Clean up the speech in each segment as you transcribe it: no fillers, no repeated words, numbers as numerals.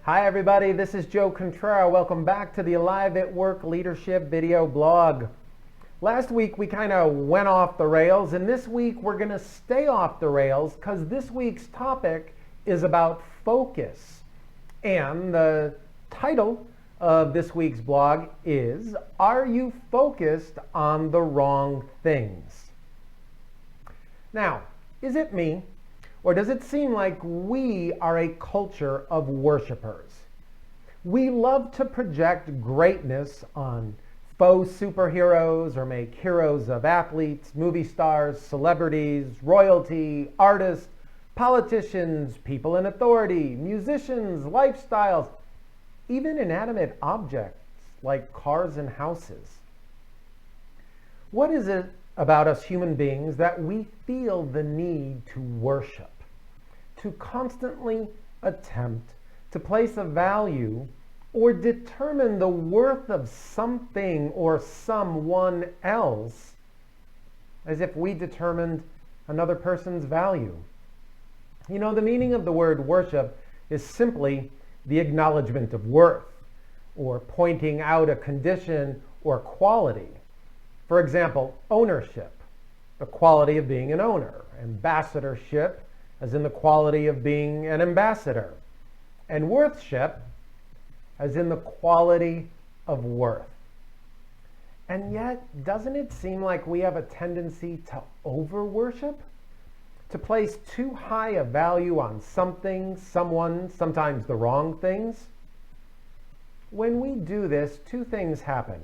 Hi everybody, this is Joe Contrera. Welcome back to the Alive at Work Leadership video blog. Last week we kind of went off the rails, and this week we're going to stay off the rails because this week's topic is about focus. And the title of this week's blog is, Are You Focused on the Wrong Things? Now, is it me? Or does it seem like we are a culture of worshipers? We love to project greatness on faux superheroes or make heroes of athletes, movie stars, celebrities, royalty, artists, politicians, people in authority, musicians, lifestyles, even inanimate objects like cars and houses. What is it about us human beings that we feel the need to worship, to constantly attempt to place a value or determine the worth of something or someone else as if we determined another person's value? You know, the meaning of the word worship is simply the acknowledgement of worth or pointing out a condition or quality. For example, ownership, the quality of being an owner. Ambassadorship, as in the quality of being an ambassador. And worthship, as in the quality of worth. And yet, doesn't it seem like we have a tendency to over-worship? To place too high a value on something, someone, sometimes the wrong things? When we do this, two things happen.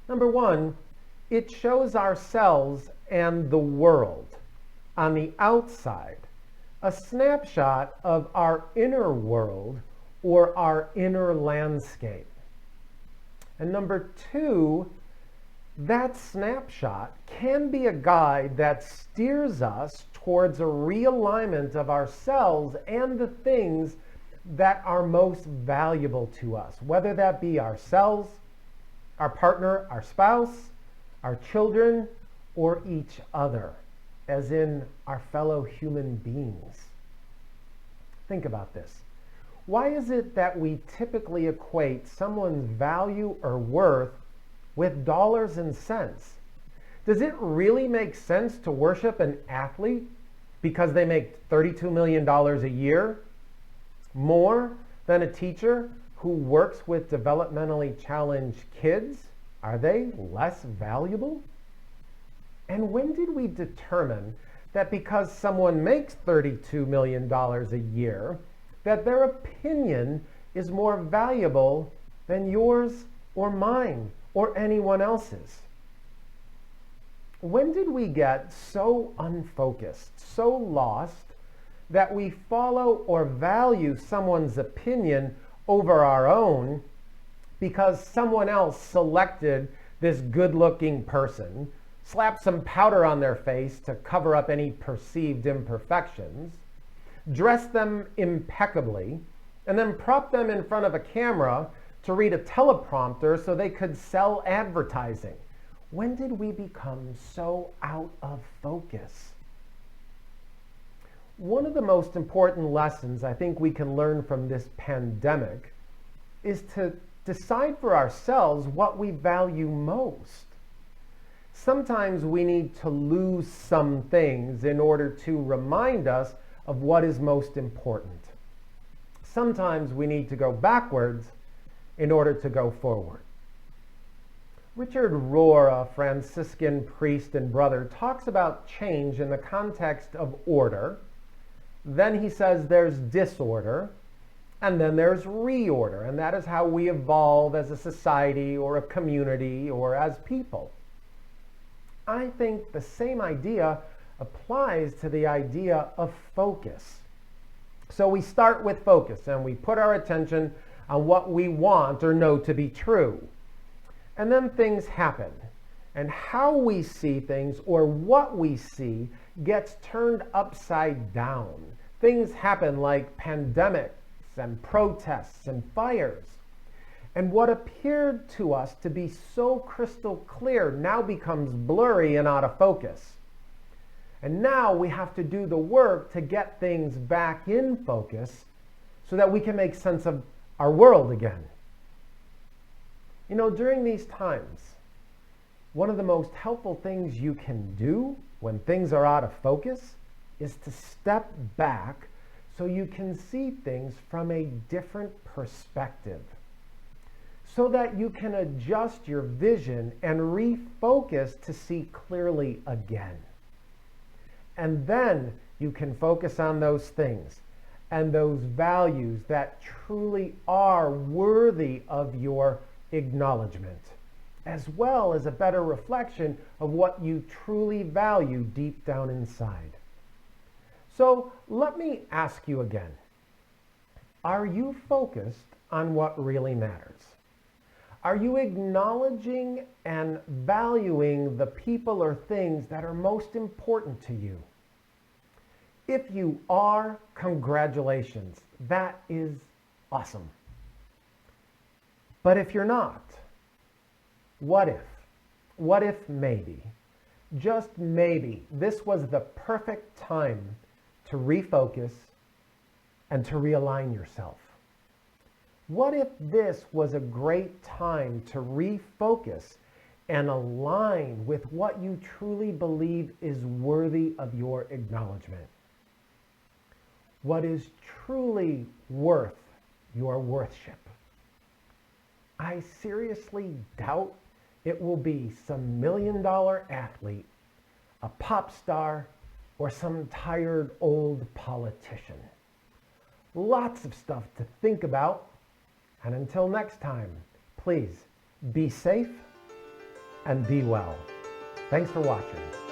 Number one, it shows ourselves and the world on the outside a snapshot of our inner world or our inner landscape. And number two, that snapshot can be a guide that steers us towards a realignment of ourselves and the things that are most valuable to us, whether that be ourselves, our partner, our spouse, our children, or each other, as in our fellow human beings. Think about this. Why is it that we typically equate someone's value or worth with dollars and cents? Does it really make sense to worship an athlete because they make $32 million a year, more than a teacher who works with developmentally challenged kids? Are they less valuable? And when did we determine that because someone makes $32 million a year, that their opinion is more valuable than yours or mine or anyone else's? When did we get so unfocused, so lost, that we follow or value someone's opinion over our own because someone else selected this good-looking person, slapped some powder on their face to cover up any perceived imperfections, dressed them impeccably, and then propped them in front of a camera to read a teleprompter so they could sell advertising? When did we become so out of focus? One of the most important lessons I think we can learn from this pandemic is to decide for ourselves what we value most. Sometimes we need to lose some things in order to remind us of what is most important. Sometimes we need to go backwards in order to go forward. Richard Rohr, a Franciscan priest and brother, talks about change in the context of order. Then he says there's disorder, and then there's reorder, and that is how we evolve as a society or a community or as people. I think the same idea applies to the idea of focus. So we start with focus and we put our attention on what we want or know to be true. And then things happen. And how we see things or what we see gets turned upside down. Things happen like pandemics and protests and fires. And what appeared to us to be so crystal clear now becomes blurry and out of focus. And now we have to do the work to get things back in focus so that we can make sense of our world again. You know, during these times, one of the most helpful things you can do when things are out of focus is to step back so you can see things from a different perspective, so that you can adjust your vision and refocus to see clearly again. And then you can focus on those things and those values that truly are worthy of your acknowledgement, as well as a better reflection of what you truly value deep down inside. So let me ask you again, are you focused on what really matters? Are you acknowledging and valuing the people or things that are most important to you? If you are, congratulations. That is awesome. But if you're not, what if? What if maybe, just maybe, this was the perfect time to refocus and to realign yourself? What if this was a great time to refocus and align with what you truly believe is worthy of your acknowledgement? What is truly worth your worship? I seriously doubt it will be some million-dollar athlete, a pop star, or some tired old politician. Lots of stuff to think about. And until next time, please be safe and be well. Thanks for watching.